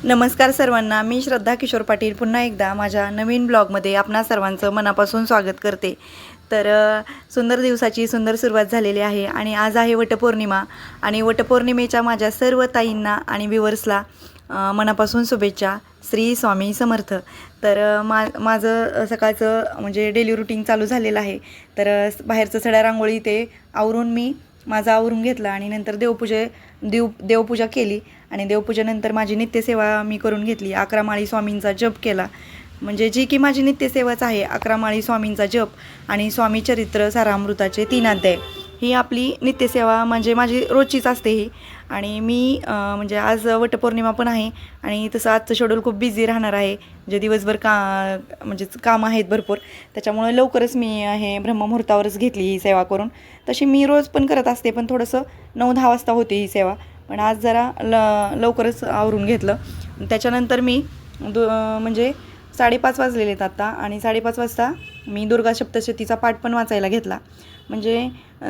नमस्कार सर्वांना, मी श्रद्धा किशोर पाटील पुन्हा एकदा माझ्या नवीन ब्लॉगमध्ये आपणा सर्वांचं मनापासून स्वागत करते. तर सुंदर दिवसाची सुंदर सुरुवात झालेली आहे आणि आज आहे वटपौर्णिमा आणि वटपौर्णिमेच्या माझ्या सर्व ताईंना आणि व्ह्युअर्सला मनापासून शुभेच्छा. श्री स्वामी समर्थ. तर माझं सकाळचं म्हणजे डेली रुटीन चालू झालेलं आहे. तर बाहेरचं सड्या रांगोळी ते आवरून मी माझं आवरून घेतलं आणि नंतर देवपूजा केली आणि देवपूजेनंतर माझी नित्यसेवा मी करून घेतली. 11 माळी स्वामींचा जप केला. म्हणजे जी की माझी नित्यसेवाच आहे. 11 माळी स्वामींचा जप आणि स्वामी चरित्र सारामृताचे 3 अध्याय ही आपली नित्यसेवा म्हणजे माझी रोजचीच असते ही. आणि मी म्हणजे आज वटपौर्णिमा पण आहे आणि तसं आजचं शेड्यूल खूप बिझी राहणार आहे. म्हणजे दिवसभर म्हणजे कामं आहेत भरपूर. त्याच्यामुळे लवकरच मी हे ब्रह्ममुहूर्तावरच घेतली ही सेवा करून. तशी मी रोज पण करत असते पण थोडंसं 9-10 वाजता होते ही सेवा. पण आज जरा लवकरच आवरून घेतलं. त्याच्यानंतर मी म्हणजे 5:30 वाजलेले आहेत आत्ता आणि 5:30 वाजता मी दुर्गा सप्तशतीचा पाठ पण वाचायला घेतला. म्हणजे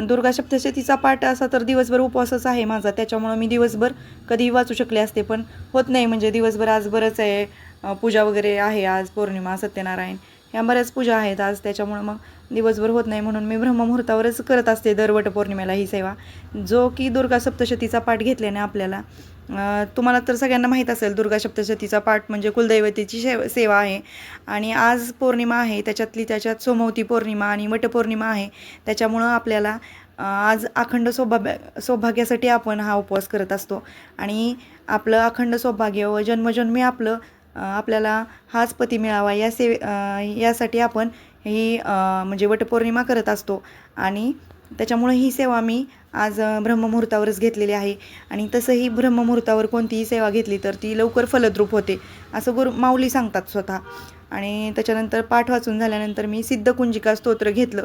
दुर्गा सप्तशतीचा पाठ असा तर दिवसभर उपवासच आहे माझा. त्याच्यामुळं मी दिवसभर कधीही वाचू शकले असते पण होत नाही. म्हणजे दिवसभर आज बरंच आहे, पूजा वगैरे आहे. आज पौर्णिमा, सत्यनारायण ह्या बऱ्याच पूजा आहेत आज. त्याच्यामुळं मग दिवसभर होत नाही म्हणून मी ब्रह्ममुहूर्तावरच करत असते दर वटपौर्णिमेला ही सेवा. जो की दुर्गा सप्तशतीचा पाठ घेतल्याने आपल्याला तुम्हाला तर सगळ्यांना माहीत असेल दुर्गा सप्तशतीचा पाठ म्हणजे कुलदैवतेची सेवा आहे. आणि आज पौर्णिमा आहे, त्याच्यात सोमवती पौर्णिमा आणि वटपौर्णिमा आहे. त्याच्यामुळं आपल्याला आज अखंड सौभाग्यासाठी आपण हा उपवास करत असतो आणि आपलं अखंड सौभाग्य व जन्मजन्मी आपल्याला हाच पती मिळावा यासाठी आपण ही म्हणजे वटपौर्णिमा करत असतो. आणि त्याच्यामुळे ही सेवा मी आज ब्रह्ममुहूर्तावरच घेतलेली आहे. आणि तसंही ब्रह्ममुहूर्तावर कोणतीही सेवा घेतली तर ती लवकर फलद्रूप होते असं माऊली सांगतात स्वतः. आणि त्याच्यानंतर पाठ वाचून झाल्यानंतर मी सिद्धकुंजिका स्तोत्र घेतलं.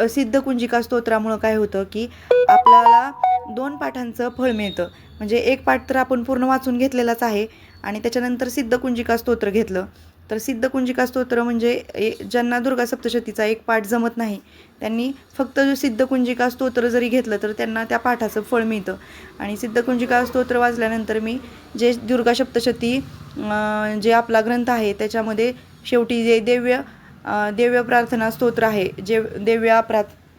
सिद्धकुंजिका स्तोत्रामुळं काय होतं की आपल्याला 2 पाठांचं फळ मिळतं. म्हणजे एक पाठ तर आपण पूर्ण वाचून घेतलेलाच आहे आणि त्याच्यानंतर सिद्धकुंजिका स्तोत्र घेतलं. तर सिद्धकुंजिका स्तोत्र म्हणजे ज्यांना दुर्गा सप्तशतीचा एक पाठ जमत नाही त्यांनी फक्त सिद्धकुंजिका स्तोत्र जरी घेतलं तर त्यांना त्या पाठाचं फळ मिळतं. आणि सिद्धकुंजिका स्तोत्र वाचल्यानंतर मी जे दुर्गा सप्तशती जे आपला ग्रंथ आहे त्याच्यामध्ये शेवटी जे दिव्य प्रार्थना स्तोत्र आहे, जे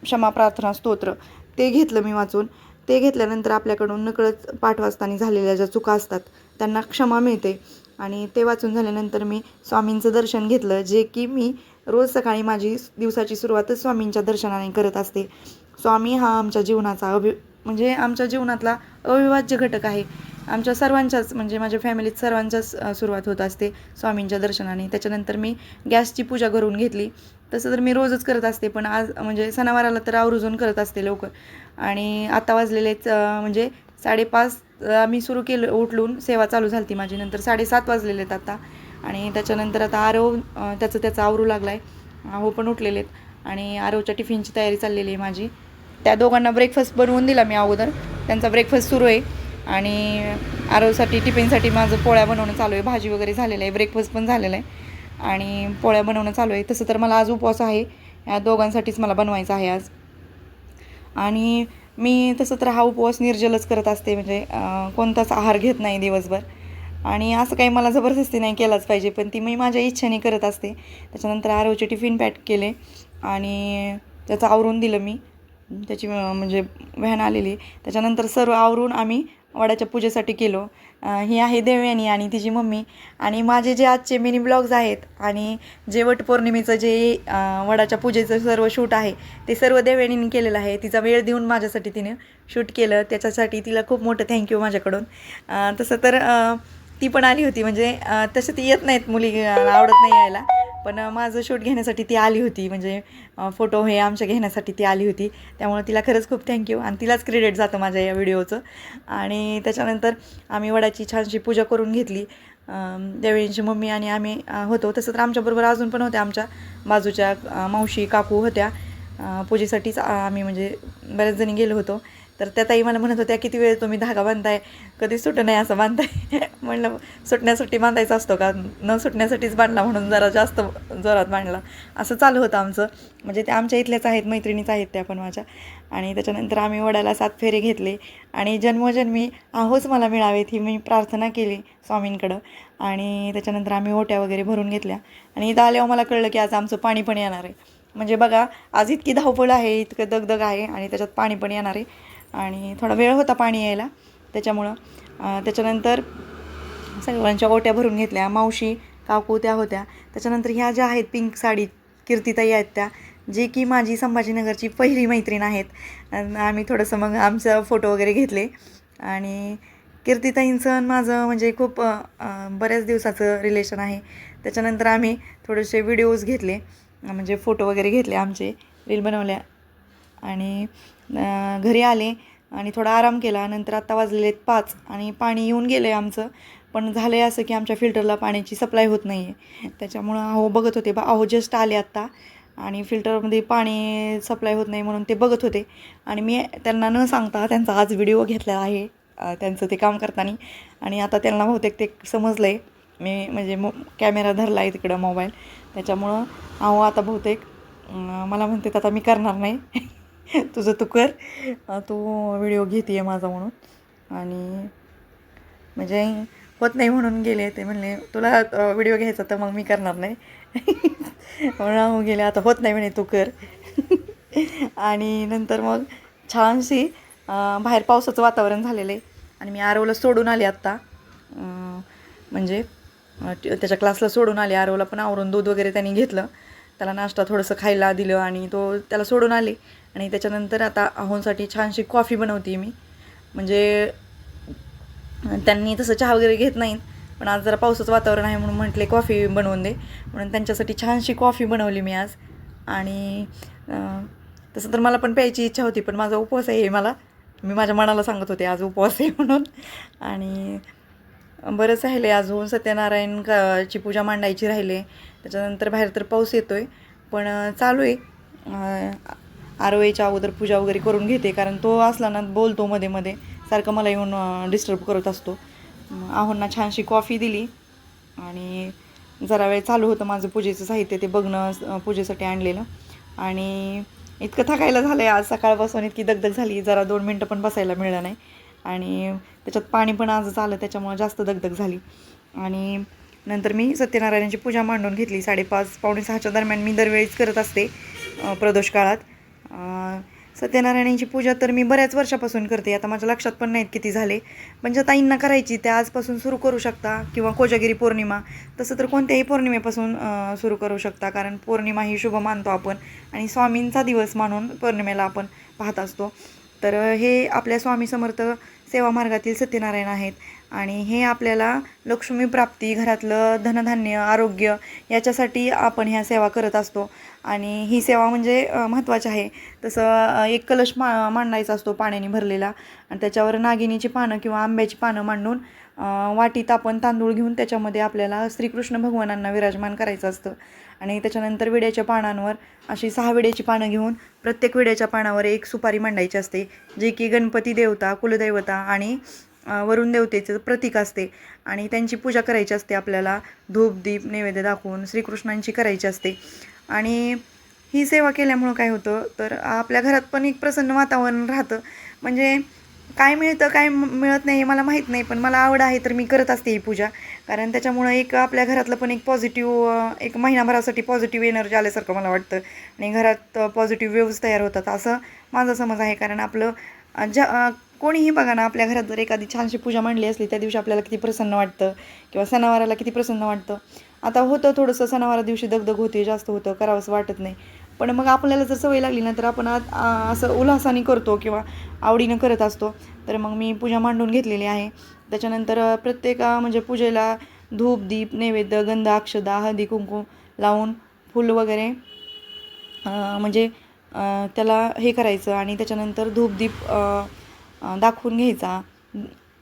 क्षमा प्रार्थना स्तोत्र ते घेतलं मी वाचून. ते घेतल्यानंतर आपल्याकडून नकळत पाठ वाचताना झालेल्या ज्या चुका असतात त्यांना क्षमा मिळते. आणि ते वाचून झाल्यानंतर मी स्वामींचं दर्शन घेतलं, जे की मी रोज सकाळी माझी दिवसाची सुरुवातच स्वामींच्या दर्शनाने करत असते. स्वामी हा आमच्या जीवनाचा म्हणजे आमच्या जीवनातला अविभाज्य घटक आहे. आमच्या सर्वांच्याच म्हणजे माझ्या फॅमिलीत सर्वांच्याच सुरुवात होत असते स्वामींच्या दर्शनाने. त्याच्यानंतर मी गॅसची पूजा करून घेतली. तसं तर मी रोजच करत असते पण आज म्हणजे सणावाराला तर आवर्जून करत असते लवकर. आणि आता वाजलेलेच म्हणजे 5:30 मी सुरू केलं, उठलून सेवा चालू झाली ती माझी. नंतर 7:30 वाजलेले आहेत आता. आणि त्याच्यानंतर आता आरव त्याचं आवरू लागला आहे. हो पण उठलेले आहेत आणि आरवच्या टिफिनची तयारी चाललेली आहे माझी. त्या दोघांना ब्रेकफास्ट बनवून दिला मी अगोदर. त्यांचा ब्रेकफास्ट सुरू आहे आणि आरवसाठी टिफिनसाठी माझं पोळ्या बनवणं चालू आहे. भाजी वगैरे झालेलं आहे, ब्रेकफास्ट पण झालेला आहे आणि पोळ्या बनवणं चालू आहे. तसं तर मला आज उपवास आहे, या दोघांसाठीच मला बनवायचं आहे आज. आणि मी तसं तर हा उपवास निर्जलच करत असते. म्हणजे कोणताच आहार घेत नाही दिवसभर. आणि असं काही मला जबरदस्ती नाही केलाच पाहिजे पण ती मी माझ्या इच्छेने करत असते. त्याच्यानंतर आरवचे टिफिन पॅक केले आणि त्याचं आवरून दिलं मी. त्याची म्हणजे व्हॅन आलेली. त्याच्यानंतर सर्व आवरून आम्ही वडाच्या पूजेसाठी गेलो. ही आहे देवयानी आणि तिची मम्मी. आणि माझे जे आजचे मिनी ब्लॉग्स आहेत आणि जे वटपौर्णिमेचं जे वडाच्या पूजेचं सर्व शूट आहे ते सर्व देवयानीने केलेलं आहे. तिचा वेळ देऊन माझ्यासाठी तिने शूट केलं, त्याच्यासाठी तिला खूप मोठं थँक्यू माझ्याकडून. तसं तर ती पण आली होती. म्हणजे तसं ती येत नाहीत, मुली आवडत नाही यायला, पण माझं शूट घेण्यासाठी ती आली होती. म्हणजे फोटो हे आमच्या घेण्यासाठी ती आली होती. त्यामुळे तिला खरंच खूप थँक्यू आणि तिलाच क्रेडिट जातं माझ्या या व्हिडिओचं. आणि त्याच्यानंतर आम्ही वडाची छानशी पूजा करून घेतली. देवयानीची मम्मी आणि आम्ही होतो. तसं तर आमच्याबरोबर अजून पण होत्या, आमच्या बाजूच्या मावशी काकू होत्या. पूजेसाठीच आम्ही म्हणजे बऱ्याच जणी गेलो होतो. तर त्या ताई मला म्हणत होत्या किती वेळ तुम्ही धागा बांधताय, कधी सुटू नाही असं बांधताय. म्हणलं सुटण्यासाठी बांधायचा असतो का, न सुटण्यासाठीच बांधला म्हणून जरा जास्त जोरात बांधला. असं चालू होतं आमचं. म्हणजे ते आमच्या इथल्याच आहेत, मैत्रिणीच आहेत त्या पण माझ्या. आणि त्याच्यानंतर आम्ही वडाला 7 फेरे घेतले आणि जन्मोजन्मी आहोच मला मिळावेत ही मी प्रार्थना केली स्वामींकडं. आणि त्याच्यानंतर आम्ही ओट्या वगैरे भरून घेतल्या आणि इथं आल्यावर मला कळलं की आज आमचं पाणी पण येणार आहे. म्हणजे बघा, आज इतकी धावपळ आहे, इतकं दगदग आहे आणि त्याच्यात पाणी पण येणार आहे. आणि थोडा वेळ होता पाणी यायला त्याच्यामुळं. त्याच्यानंतर सगळ्यांच्या ओट्या भरून घेतल्या. मावशी काकू त्या होत्या. त्याच्यानंतर ह्या ज्या आहेत पिंक साडी कीर्तिताई आहेत त्या, जे की माझी संभाजीनगरची पहिली मैत्रीण आहेत. आम्ही थोडंसं मग आमचं फोटो वगैरे घेतले आणि कीर्तिताईंचं माझं म्हणजे खूप बऱ्याच दिवसाचं रिलेशन आहे. त्याच्यानंतर आम्ही थोडेसे व्हिडिओज घेतले, म्हणजे फोटो वगैरे घेतले, आमचे रील बनवल्या आणि घरी आले आणि थोडा आराम केला. नंतर आत्ता वाजलेले 5 आणि पाणी येऊन गेलं आहे आमचं. पण झालं आहे असं की आमच्या फिल्टरला पाण्याची सप्लाय होत नाही आहे. त्याच्यामुळं अहो बघत होते अहो जस्ट आले आत्ता आणि फिल्टरमध्ये पाणी सप्लाय होत नाही म्हणून ते बघत होते. आणि मी त्यांना न सांगता त्यांचा आज व्हिडिओ घेतला आहे त्यांचं ते काम करताना. आणि आता त्यांना बहुतेक ते समजलं आहे, मी म्हणजे कॅमेरा धरला आहे तिकडं मोबाईल. त्याच्यामुळं अहो आता बहुतेक मला म्हणते आता मी करणार नाही. तुझं तू कर, तू व्हिडिओ घेते आहे माझा म्हणून. आणि म्हणजे होत नाही म्हणून गेले. ते म्हणले तुला व्हिडिओ घ्यायचा तर मग मी करणार नाही. म्हणून गेले आता होत नाही म्हणे तू कर. आणि नंतर मग छानशी बाहेर पावसाचं वातावरण झालेलं आहे आणि मी आरवला सोडून आले आत्ता. म्हणजे त्याच्या क्लासला सोडून आले. आरवला पण आवरून दूध वगैरे त्यांनी घेतलं, त्याला नाश्ता थोडंसं खायला दिलं आणि त्याला सोडून आले. आणि त्याच्यानंतर आता आहोंसाठी छानशी कॉफी बनवते मी. म्हणजे त्यांनी तसं चहा वगैरे घेत नाहीत, पण आज जरा पावसाचं वातावरण आहे म्हणून म्हटले कॉफी बनवून दे, म्हणून त्यांच्यासाठी छानशी कॉफी बनवली मी आज. आणि तसं तर मला पण प्यायची इच्छा होती, पण माझा उपवास आहे. मी माझ्या मनाला सांगत होते आज उपवास आहे म्हणून. आणि बरंच राहिले अजून सत्यनारायण ची पूजा मांडायची राहिले. त्याच्यानंतर बाहेर तर पाऊस येतो आहे, पण चालू आहे. आरवेच्या अगोदर पूजा वगैरे करून घेते, कारण तो असला ना बोलतो मध्ये मध्ये सारखं मला येऊन डिस्टर्ब करत असतो. आहोंना छानशी कॉफी दिली आणि जरा वेळ चालू होतं माझं पूजेचं साहित्य ते बघणं, पूजेसाठी आणलेलं. आणि इतकं थकायला झालं आहे आज सकाळपासून, इतकी दगदग झाली, जरा 2 मिनटं पण बसायला मिळलं नाही. आणि त्याच्यात पाणी पण आजच आलं, त्याच्यामुळं जास्त दगदग झाली. आणि नंतर मी सत्यनारायणाची पूजा मांडून घेतली. 5:30 पावणे 6च्या दरम्यान मी दरवेळीच करत असते प्रदोष काळात. सत्यनारायणाची पूजा तर मी बऱ्याच वर्षापासून करते, आता माझ्या लक्षात पण नाहीत किती झाले. पण ज्या ताईंना करायची त्या आजपासून सुरू करू शकता, किंवा कोजागिरी पौर्णिमा तसं तर कोणत्याही पौर्णिमेपासून सुरू करू शकता, कारण पौर्णिमा ही शुभ मानतो आपण आणि स्वामींचा दिवस मानून पौर्णिमेला आपण पाहत असतो. तर हे आपल्या स्वामी समर्थ सेवा मार्गातील सत्यनारायण आहेत आणि हे आपल्याला लक्ष्मी प्राप्ती, घरातलं धनधान्य, आरोग्य याच्यासाठी आपण ह्या सेवा करत असतो. आणि ही सेवा म्हणजे महत्त्वाची आहे. तसं एक कलश मांडायचा असतो पाण्याने भरलेला आणि त्याच्यावर नागिनीची पानं किंवा आंब्याची पानं मांडून वाटीत आपण तांदूळ घेऊन त्याच्यामध्ये आपल्याला श्रीकृष्ण भगवानांना विराजमान करायचं असतं. आणि त्याच्यानंतर विड्याच्या पानांवर अशी 6 विड्याची पानं घेऊन प्रत्येक विड्याच्या पानावर एक सुपारी मांडायची असते, जे की गणपती देवता, कुलदैवता आणि वरुण देवतेचं प्रतीक असते. आणि त्यांची पूजा करायची असते आपल्याला, धूप दीप नैवेद्य दाखवून श्रीकृष्णांची करायची असते. आणि ही सेवा केल्यामुळं काय होतं तर आपल्या घरात पण एक प्रसन्न वातावरण राहतं. म्हणजे काय मिळतं काय मिळत नाही हे मला माहीत नाही, पण मला आवड आहे तर मी करत असते ही पूजा. कारण त्याच्यामुळं एक आपल्या घरातलं पण एक पॉझिटिव्ह, एक महिनाभरासाठी पॉझिटिव्ह एनर्जी आल्यासारखं मला वाटतं आणि घरात पॉझिटिव्ह वेव्ज तयार होतात असं माझा समज आहे. कारण आपलं कोणीही बघा ना, आपल्या घरात जर एखादी छानशी पूजा मांडली असली त्या दिवशी आपल्याला किती प्रसन्न वाटतं, किंवा सणावाराला किती प्रसन्न वाटतं. आता होतं थोडंसं सणावारा दिवशी दगदग होते, जास्त होतं, करावंसं वाटत नाही. पण मग आपल्याला जर सवय लागली ना तर आपण असं उल्हासाने करतो किंवा आवडीनं करत असतो. तर मग मी पूजा मांडून घेतलेली आहे. त्याच्यानंतर प्रत्येक म्हणजे पूजेला धूप दीप नैवेद्य, गंध, अक्षदा, हळदी कुंकू लावून फूल वगैरे म्हणजे त्याला हे करायचं आणि त्याच्यानंतर धूप दीप दाखवून घ्यायचा.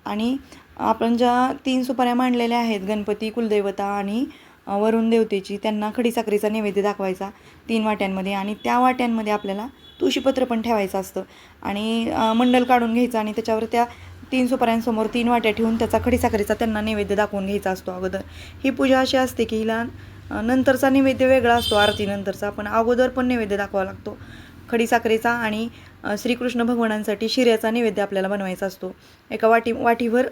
आणि आपण ज्या 3 सुपाऱ्या मांडलेल्या आहेत, गणपती, कुलदेवता आणि वरुण देवतेची, त्यांना खडीसाखरेचा नैवेद्य दाखवायचा 3 वाट्यांमध्ये आणि त्या वाट्यांमध्ये आपल्याला तुळशीपत्र पण ठेवायचं असतं आणि मंडल काढून घ्यायचं आणि त्याच्यावर त्या 3 सुपाऱ्यांसमोर 3 वाट्या ठेवून त्याचा खडीसाखरेचा त्यांना नैवेद्य दाखवून घ्यायचा असतो अगोदर. ही पूजा अशी असते की हिला नंतरचा नैवेद्य वेगळा असतो आरतीनंतरचा, पण अगोदर पण नैवेद्य दाखवावा लागतो खडीसाखरेचा आणि श्रीकृष्ण भगवानांसाठी शिऱ्याचा नैवेद्य आपल्याला बनवायचा असतो. एका वाटीभर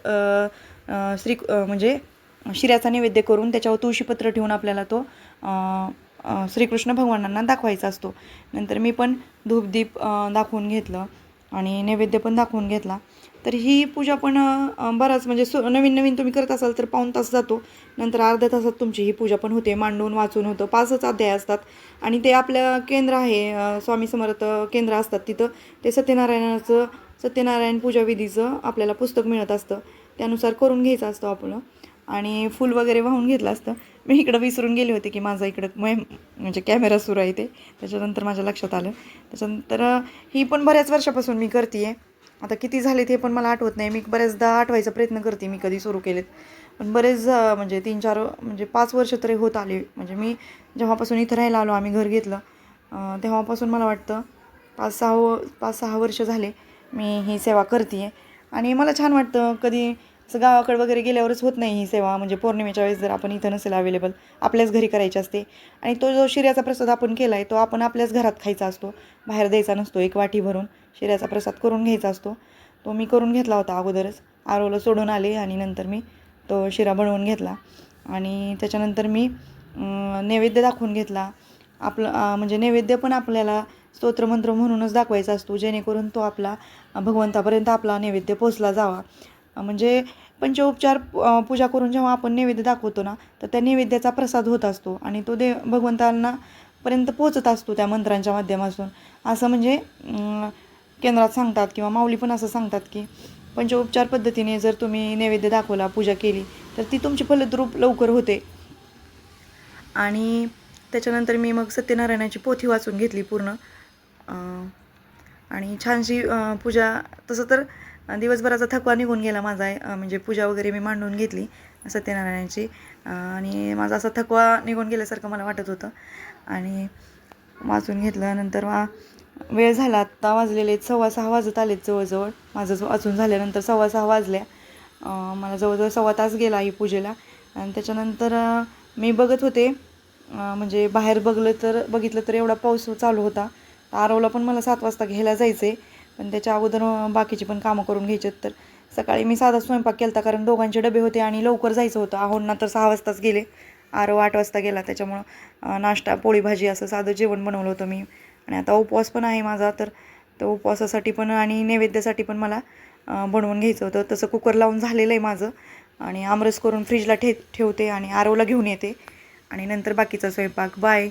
म्हणजे शिऱ्याचा नैवेद्य करून त्याच्यावर तुळशीपत्र ठेवून आपल्याला तो श्रीकृष्ण भगवानांना दाखवायचा असतो. नंतर मी पण धूपदीप दाखवून घेतलं आणि नैवेद्य पण दाखवून घेतला. तर ही पूजा पण बराच म्हणजे नवीन तुम्ही करत असाल तर पाऊण तास जातो. नंतर अर्ध्या तासात तुमची ही पूजा पण होते. मांडून वाचून होतं. 5च अध्याय असतात आणि ते आपलं केंद्र आहे स्वामी समर्थ केंद्र असतात तिथं ते सत्यनारायण पूजा विधीचं आपल्याला पुस्तक मिळत असतं. त्यानुसार करून घ्यायचं असतं आपलं आणि फूल वगैरे वाहून घेतलं असतं. मी इकडं विसरून गेले होते की माझा इकडं म्हणजे कॅमेरा सुरू आहे ते, त्याच्यानंतर माझ्या लक्षात आलं. त्याच्यानंतर ही पण बऱ्याच वर्षापासून मी करते आहे. आता किती झाले ते पण मला आठवत नाही. मी बऱ्याचदा आठवायचा प्रयत्न करते मी कधी सुरू केलेत, पण बरेच म्हणजे 3-4 म्हणजे 5 वर्ष तरी होत आले. म्हणजे मी जेव्हापासून इथं राहायला आलो, आम्ही घर घेतलं तेव्हापासून मला वाटतं 5-6 वर्ष झाले मी ही सेवा करते आहे आणि मला छान वाटतं. कधी असं गावाकडे वगैरे गेल्यावरच होत नाही ही सेवा, म्हणजे पौर्णिमेच्या वेळेस जर आपण इथं नसेल अवेलेबल आपल्याच घरी करायची असते आणि तो जो शिऱ्याचा प्रसाद आपण केला आहे तो आपण आपल्याच घरात खायचा असतो, बाहेर द्यायचा नसतो. 1 वाटी भरून शिऱ्याचा प्रसाद करून घ्यायचा असतो. तो मी करून घेतला होता अगोदरच, आरोला सोडून आले आणि नंतर मी तो शिरा बनवून घेतला आणि त्याच्यानंतर मी नैवेद्य दाखवून घेतला. आपलं म्हणजे नैवेद्य पण आपल्याला स्तोत्रमंत्र म्हणूनच दाखवायचा असतो, जेणेकरून तो आपला भगवंतापर्यंत आपला नैवेद्य पोचला जावा. म्हणजे पंचोपचार पूजा करून जेव्हा आपण नैवेद्य दाखवतो ना, तर त्या नैवेद्याचा प्रसाद होत असतो आणि तो भगवंतांना पर्यंत पोचत असतो त्या मंत्रांच्या माध्यमातून. असं म्हणजे केंद्रात सांगतात किंवा माऊली पण असं सांगतात की पंचोपचार पद्धतीने जर तुम्ही नैवेद्य दाखवला, पूजा केली तर ती तुमची फलद्रूप लवकर होते. आणि त्याच्यानंतर मी मग सत्यनारायणाची पोथी वाचून घेतली पूर्ण आणि छानशी पूजा. तसं तर दिवसभराचा थकवा निघून गेला माझा, म्हणजे पूजा वगैरे मी मांडून घेतली सत्यनारायणाची आणि माझा असा थकवा निघून गेल्यासारखं मला वाटत होतं आणि वाचून घेतलं. नंतर वेळ झाला, आत्ता वाजलेले 6:15 वाजत आलेत जवळजवळ. माझं वाचून झाल्यानंतर 6:15 वाजल्या. मला जवळजवळ 1.25 तास गेला ही पूजेला आणि त्याच्यानंतर मी बघत होते म्हणजे बाहेर बघितलं तर एवढा पाऊस चालू होता. आरवला पण मला 7 वाजता घ्यायला जायचं आहे, पण त्याच्या अगोदर बाकीची पण कामं करून घ्यायची. तर सकाळी मी साधा स्वयंपाक केला होता कारण दोघांचे डबे होते आणि लवकर जायचं होतं. आहोंना तर 6 वाजताच गेले, आरव 8 वाजता गेला. त्याच्यामुळं नाश्ता पोळी भाजी असं साधं जेवण बनवलं होतं मी. आणि आता उपवास पण आहे माझा, तर तो उपवासासाठी पण आणि नैवेद्यासाठी पण मला बनवून घ्यायचं होतं. तसं कुकर लावून झालेलं आहे माझं आणि आमरस करून फ्रीजला ठेवते आणि आरवला घेऊन येते आणि नंतर बाकीचा स्वयंपाक. बाय.